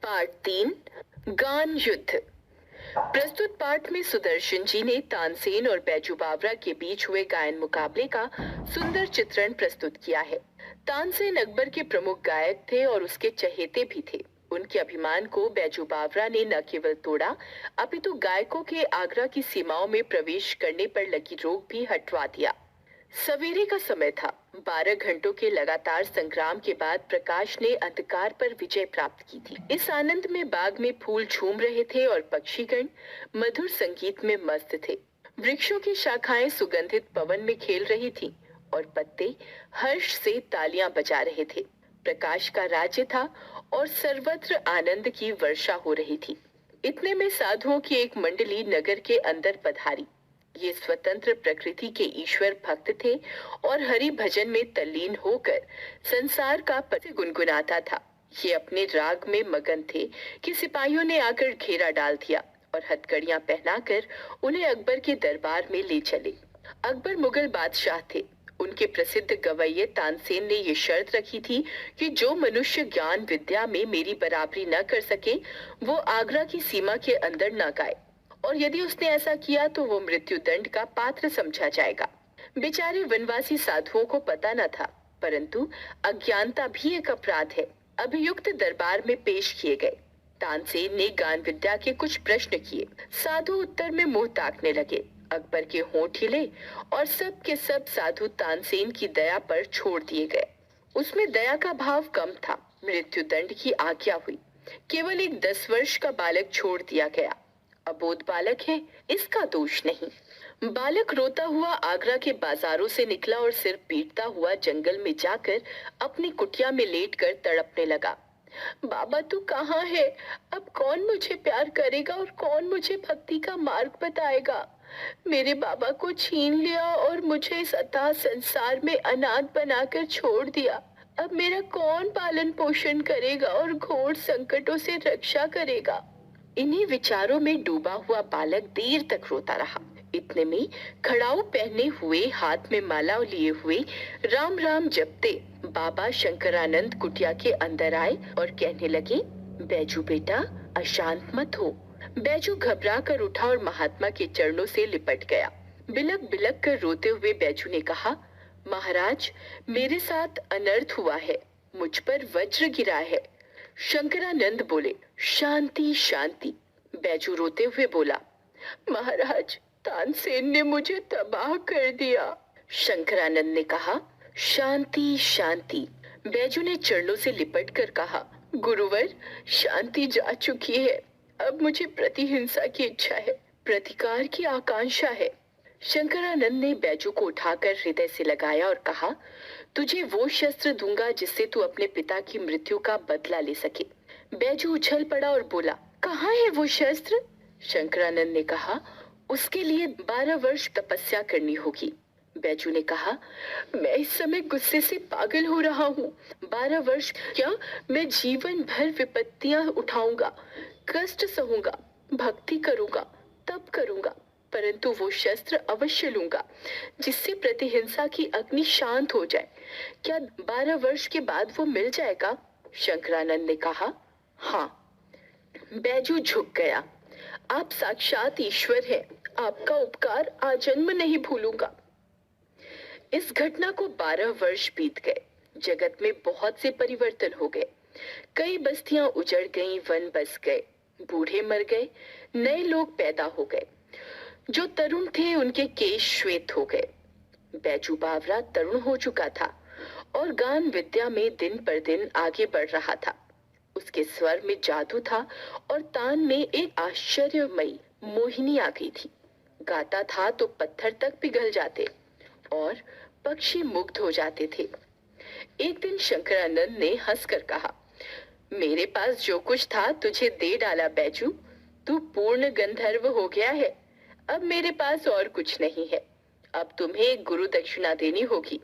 Part 3 गान युद्ध। प्रस्तुत पाठ में सुदर्शन जी ने तानसेन और बैजू बावरा के बीच हुए गायन मुकाबले का सुंदर चित्रण प्रस्तुत किया है। तानसेन अकबर के प्रमुख गायक थे और उसके चहेते भी थे। उनके अभिमान को बैजू बावरा ने न केवल तोड़ा, अपितु गायकों के आगरा की सीमाओं में प्रवेश करने पर लगी रोक भी हटवा दिया। सवेरे का समय था। 12 घंटों के लगातार संग्राम के बाद प्रकाश ने अंधकार पर विजय प्राप्त की थी। इस आनंद में बाग में फूल झूम रहे थे और पक्षीगण मधुर संगीत में मस्त थे। वृक्षों की शाखाएं सुगंधित पवन में खेल रही थीं और पत्ते हर्ष से तालियां बजा रहे थे। प्रकाश का राज्य था और सर्वत्र आनंद की वर्षा हो रही थी। इतने में साधुओं की एक मंडली नगर के अंदर पधारी। ये स्वतंत्र प्रकृति के ईश्वर भक्त थे और हरि भजन में तल्लीन होकर संसार का पथ गुनगुनाता था। ये अपने राग में मगन थे कि सिपाहियों ने आकर घेरा डाल दिया और हथकड़ियां पहनाकर उन्हें अकबर के दरबार में ले चले। अकबर मुगल बादशाह थे। उनके प्रसिद्ध गवैये तानसेन ने ये शर्त रखी थी कि जो मनुष्य ज्ञान विद्या में मेरी बराबरी न कर सके वो आगरा की सीमा के अंदर न गाए, और यदि उसने ऐसा किया तो वो मृत्यु दंड का पात्र समझा जाएगा। बेचारे वनवासी साधुओं को पता न था, परंतु अज्ञानता भी एक अपराध है। अभियुक्त दरबार में पेश किए गए। तानसेन ने गान विद्या के कुछ प्रश्न किए। साधु उत्तर में मुंह ताकने लगे। अकबर के होंठ हिले और सब के सब साधु तानसेन की दया पर छोड़ दिए गए। उसमें दया का भाव कम था। मृत्यु दंड की आज्ञा हुई। केवल एक 10 वर्ष का बालक छोड़ दिया गया। अबोध बालक है, इसका दोष नहीं। बालक रोता हुआ आगरा के बाजारों से निकला और सिर पीटता हुआ जंगल में जाकर अपनी कुटिया में लेटकर तड़पने लगा। बाबा तू कहाँ है? अब कौन मुझे प्यार करेगा और कौन मुझे भक्ति का मार्ग बताएगा? मेरे बाबा को छीन लिया और मुझे इस अथाह संसार में अनाथ बनाकर छोड़ दिया। अब मेरा कौन पालन पोषण करेगा और घोर संकटों से रक्षा करेगा? इन्हीं विचारों में डूबा हुआ बालक देर तक रोता रहा। इतने में खड़ाऊ पहने हुए, हाथ में माला लिए हुए, राम राम जपते बाबा शंकरानंद कुटिया के अंदर आए और कहने लगे, बैजू बेटा अशांत मत हो। बैजू घबरा कर उठा और महात्मा के चरणों से लिपट गया। बिलक बिलक कर रोते हुए बैजू ने कहा, महाराज मेरे साथ अनर्थ हुआ है, मुझ पर वज्र गिरा है। शंकरानंद बोले, शांति शांति। बैजू रोते हुए बोला, महाराज तानसेन ने मुझे तबाह कर दिया। शंकरानंद ने कहा, शांति शांति। बैजू ने चरणों से लिपट कर कहा, गुरुवर शांति जा चुकी है, अब मुझे प्रतिहिंसा की इच्छा है, प्रतिकार की आकांक्षा है। शंकरानंद ने बैजू को उठाकर हृदय से लगाया और कहा, तुझे वो शस्त्र दूंगा जिससे तू अपने पिता की मृत्यु का बदला ले सके। बैजू उछल पड़ा और बोला, कहाँ है वो शस्त्र? शंकरानंद ने कहा, उसके लिए 12 वर्ष तपस्या करनी होगी। बैजू ने कहा, मैं इस समय गुस्से से पागल हो रहा हूँ। 12 वर्ष क्या, मैं जीवन भर विपत्तियां उठाऊंगा, कष्ट सहूंगा, भक्ति करूंगा, तप करूंगा, परंतु वो शस्त्र अवश्य लूंगा जिससे प्रतिहिंसा की अग्नि शांत हो जाए। क्या 12 वर्ष के बाद वो मिल जाएगा? शंकरानंद ने कहा, हाँ। बैजू झुक गया। आप साक्षात ईश्वर हैं, आपका उपकार आजन्म नहीं भूलूंगा। इस घटना को 12 वर्ष बीत गए। जगत में बहुत से परिवर्तन हो गए। कई बस्तियां उजड़ गईं, वन बस गए, बूढ़े मर गए, नए लोग पैदा हो गए। जो तरुण थे उनके केश श्वेत हो गए। बैजू बावरा तरुण हो चुका था और गान विद्या में दिन पर दिन आगे बढ़ रहा था। उसके स्वर में जादू था और तान में एक आश्चर्यमयी मोहिनी आ गई थी। गाता था तो पत्थर तक पिघल जाते और पक्षी मुग्ध हो जाते थे। एक दिन शंकरानंद ने हंसकर कहा, मेरे पास जो कुछ था तुझे दे डाला बैजू, तू पूर्ण गंधर्व हो गया है। अब मेरे पास और कुछ नहीं है, अब तुम्हें गुरु दक्षिणा देनी होगी।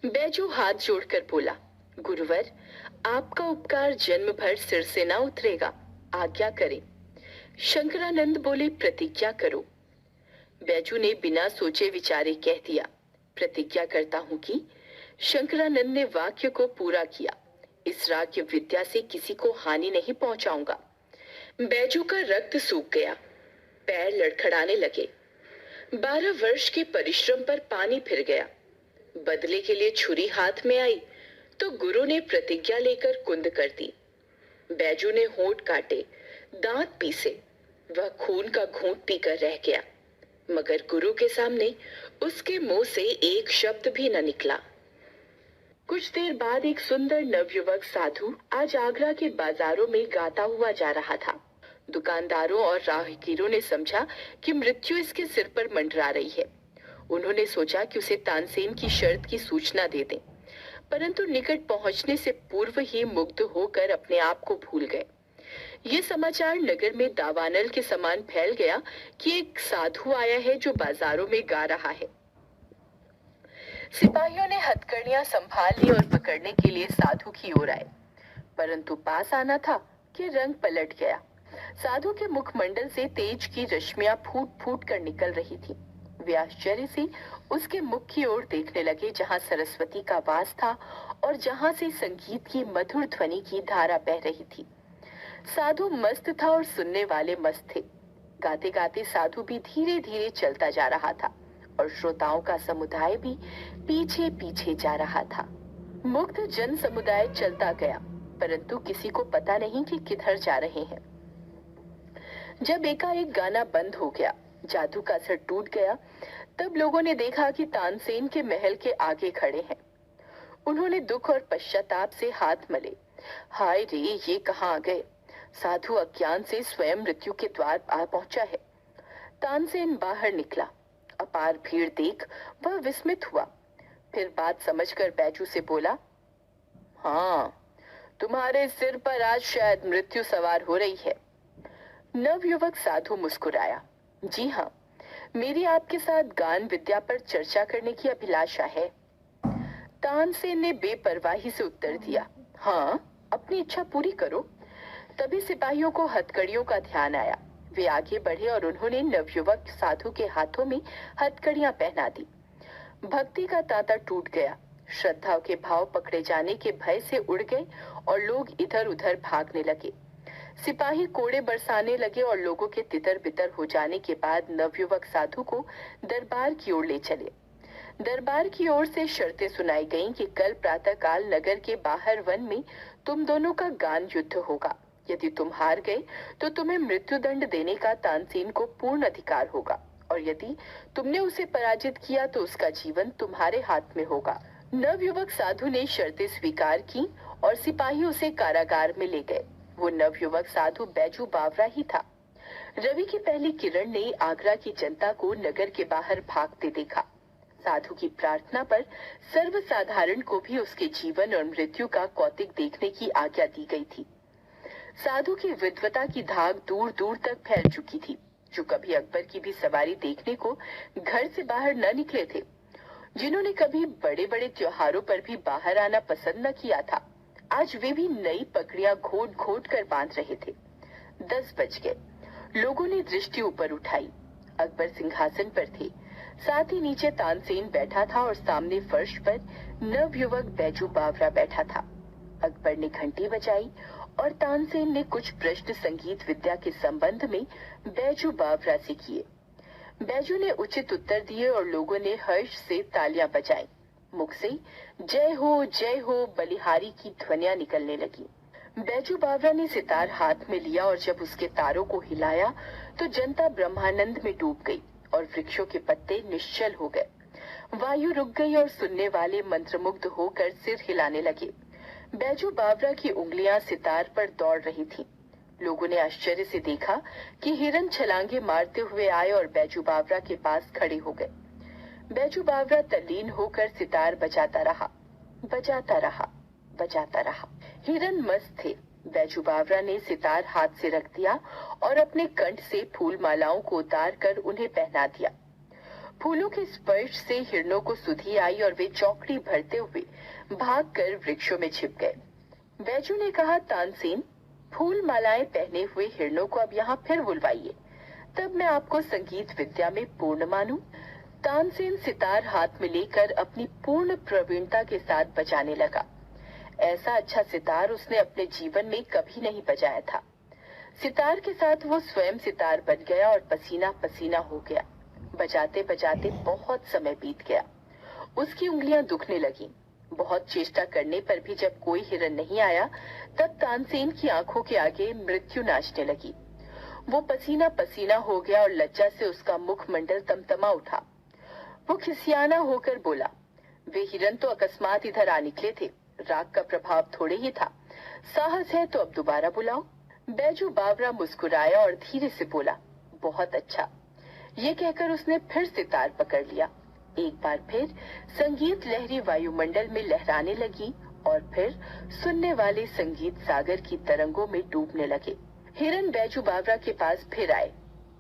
बैजू हाथ जोड़कर बोला, गुरुवर आपका उपकार जन्म भर सिर से ना उतरेगा, आज्ञा करें। शंकरानंद बोले, प्रतिज्ञा करो। बैजू ने बिना सोचे विचारे कह दिया, प्रतिज्ञा करता हूं कि। शंकरानंद ने वाक्य को पूरा किया। इस राग विद्या से किसी को हानि नहीं पहुंचाऊंगा। बैजू का रक्त सूख गया, पैर लड़खड़ाने लगे। 12 वर्ष के परिश्रम पर पानी फिर गया। बदले के लिए छुरी हाथ में आई तो गुरु ने प्रतिज्ञा लेकर कुंद कर दी। बैजू ने होंठ काटे, दांत पीसे, वह खून का घूंट पीकर रह गया, मगर गुरु के सामने उसके मुंह से एक शब्द भी न निकला। कुछ देर बाद एक सुंदर नवयुवक साधु आज आगरा के बाजारों में गाता हुआ जा रहा था। दुकानदारों और राहगीरों ने समझा कि मृत्यु इसके सिर पर मंडरा रही है। उन्होंने सोचा कि उसे तानसेन की शर्त की सूचना दे दें, परंतु निकट पहुंचने से पूर्व ही मुग्ध होकर अपने आप को भूल गए। ये समाचार नगर में दावानल के समान फैल गया कि एक साधु आया है जो बाजारों में गा रहा है। सिपाहियों ने हथकड़ियां संभाल ली और पकड़ने के लिए साधु की ओर आए, परंतु पास आना था कि रंग पलट गया। साधु के मुखमंडल से तेज की रश्मियां फूट फूट कर निकल रही थी। वे आश्चर्य से उसके मुख की ओर देखने लगे, जहां सरस्वती का वास था और जहां से संगीत की मधुर ध्वनि की धारा बह रही थी। साधु मस्त था और सुनने वाले मस्त थे। गाते गाते साधु भी धीरे धीरे चलता जा रहा था और श्रोताओं का समुदाय भी पीछे पीछे जा रहा था। मुग्ध जन समुदाय चलता गया, परंतु किसी को पता नहीं कि किधर जा रहे हैं। जब एकाएक गाना बंद हो गया, जादू का असर टूट गया, तब लोगों ने देखा कि तानसेन के महल के आगे खड़े हैं। उन्होंने दुख और पश्चाताप से हाथ मले। हाय रे, ये कहाँ आ गए? साधु अज्ञान से स्वयं मृत्यु के द्वार आ पहुंचा है। तानसेन बाहर निकला। अपार भीड़ देख वह विस्मित हुआ। फिर बात समझकर बैजू से बोला, हाँ, तुम्हारे सिर पर आज शायद मृत्यु सवार हो रही है। नवयुवक साधु मुस्कुराया। जी हाँ, मेरी आपके साथ गान विद्या पर चर्चा करने की अभिलाषा है। तानसेन ने बेपरवाही से उत्तर दिया, हाँ, अपनी इच्छा पूरी करो। तभी सिपाहियों को हथकड़ियों का ध्यान आया। वे आगे बढ़े और उन्होंने नवयुवक साधु के हाथों में हथकड़ियां पहना दी। भक्ति का तांता टूट गया। श्रद्धा के भाव पकड़े जाने के भय से उड़ गए और लोग इधर उधर भागने लगे। सिपाही कोड़े बरसाने लगे और लोगों के तितर बितर हो जाने के बाद नवयुवक साधु को दरबार की ओर ले चले। दरबार की ओर से शर्तें सुनाई गईं कि कल प्रातःकाल नगर के बाहर वन में तुम दोनों का गान युद्ध होगा। यदि तुम हार गए तो तुम्हें मृत्युदंड देने का तानसेन को पूर्ण अधिकार होगा, और यदि तुमने उसे पराजित किया तो उसका जीवन तुम्हारे हाथ में होगा। नवयुवक साधु ने शर्तें स्वीकार की और सिपाही उसे कारागार में ले गए। वो नवयुवक साधु बैजू बावरा ही था। रवि की पहली किरण ने आगरा की जनता को नगर के बाहर भागते देखा। साधु की प्रार्थना पर सर्वसाधारण को भी उसके जीवन और मृत्यु का कौतिक देखने की आज्ञा दी गई थी। साधु की विद्वता की धाक दूर दूर तक फैल चुकी थी। जो कभी अकबर की भी सवारी देखने को घर से बाहर न निकले थे, जिन्होंने कभी बड़े बड़े त्योहारों पर भी बाहर आना पसंद न किया था, आज वे भी नई पगड़ियां घोट घोट कर बांध रहे थे। 10 बज गए। लोगों ने दृष्टि ऊपर उठाई। अकबर सिंहासन पर थे, साथ ही नीचे तानसेन बैठा था और सामने फर्श पर नवयुवक बैजू बावरा बैठा था। अकबर ने घंटी बजाई और तानसेन ने कुछ प्रश्न संगीत विद्या के संबंध में बैजू बावरा से किए। बैजू ने उचित उत्तर दिए और लोगों ने हर्ष से तालियां बजाई। मुख से जय हो बलिहारी की ध्वनियां निकलने लगी। बैजू बावरा ने सितार हाथ में लिया और जब उसके तारों को हिलाया तो जनता ब्रह्मानंद में डूब गई और वृक्षों के पत्ते निश्चल हो गए। वायु रुक गई और सुनने वाले मंत्रमुग्ध होकर सिर हिलाने लगे। बैजू बावरा की उंगलियां सितार पर दौड़ रही थीं। लोगों ने आश्चर्य से देखा कि हिरन छलांगे मारते हुए आए और बैजू बावरा के पास खड़े हो गए। बैजू बावरा तल्लीन होकर सितार बजाता रहा, बजाता रहा, बजाता रहा। हिरन मस्त थे। बैजू बावरा ने सितार हाथ से रख दिया और अपने कंठ से फूल मालाओं को उतार कर उन्हें पहना दिया। फूलों के स्पर्श से हिरणों को सुधि आई और वे चौकड़ी भरते हुए भागकर वृक्षों में छिप गए। बैजू ने कहा, तानसेन, फूल मालाएं पहने हुए हिरणों को अब यहाँ फिर बुलवाइए, तब मैं आपको संगीत विद्या में पूर्ण मानूं। तानसेन सितार हाथ में लेकर अपनी पूर्ण प्रवीणता के साथ बजाने लगा। ऐसा अच्छा सितार उसने अपने जीवन में कभी नहीं बजाया था। सितार के साथ वो स्वयं सितार बन गया और पसीना पसीना हो गया। बजाते बजाते बहुत समय बीत गया। उसकी उंगलियां दुखने लगीं। बहुत चेष्टा करने पर भी जब कोई हिरन नहीं आया, तब तानसेन की आंखों के आगे मृत्यु नाचने लगी। वो पसीना पसीना हो गया और लज्जा से उसका मुखमंडल तमतमा उठा। वो खिसियाना होकर बोला, वे हिरन तो अकस्मात इधर आ निकले थे, राग का प्रभाव थोड़े ही था। साहस है तो अब दोबारा बुलाओ। बैजू बावरा मुस्कुराया और धीरे से बोला, बहुत अच्छा। ये कहकर उसने फिर सितार पकड़ लिया। एक बार फिर संगीत लहरी वायुमंडल में लहराने लगी और फिर सुनने वाले संगीत सागर की तरंगों में डूबने लगे। हिरन बैजू बावरा के पास फिर आए।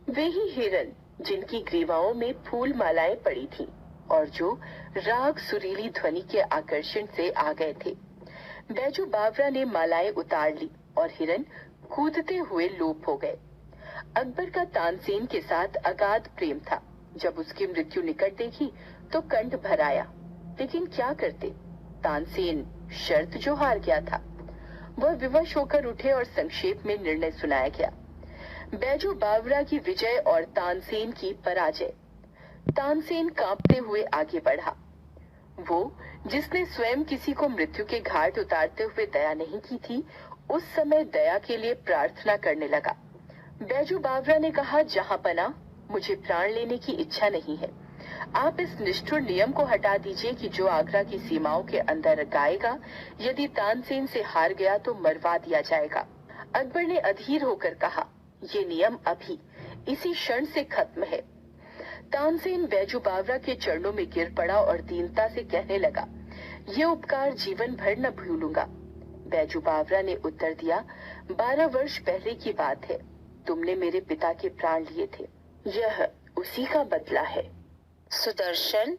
वे ही हिरन जिनकी ग्रीवाओं में फूल मालाएं पड़ी थीं और जो राग सुरीली ध्वनि के आकर्षण से आ गए थे। बैजू बावरा ने मालाएं उतार ली और हिरन कूदते हुए लोप हो गए। अकबर का तानसेन के साथ अगाध प्रेम था। जब उसकी मृत्यु निकट देखी तो कंठ भर आया, लेकिन क्या करते, तानसेन शर्त जो हार गया था। वह विवश होकर उठे और संक्षेप में निर्णय सुनाया गया। बैजू बावरा की विजय और तानसेन की पराजय। तानसेन कांपते हुए आगे बढ़ा। वो जिसने स्वयं किसी को मृत्यु के घाट उतारते हुए दया नहीं की थी, उस समय दया के लिए प्रार्थना करने लगा। बैजू बावरा ने कहा, जहां पना, मुझे प्राण लेने की इच्छा नहीं है। आप इस निष्ठुर नियम को हटा दीजिए कि जो आगरा की सीमाओं के अंदर गाएगा, यदि तानसेन से हार गया तो मरवा दिया जाएगा। अकबर ने अधीर होकर कहा, ये नियम अभी इसी क्षण से खत्म है। तानसेन बैजू बावरा के चरणों में गिर पड़ा और दीनता से कहने लगा, ये उपकार जीवन भर न भूलूंगा। बैजू बावरा ने उत्तर दिया, 12 वर्ष पहले की बात है, तुमने मेरे पिता के प्राण लिए थे, यह उसी का बदला है। सुदर्शन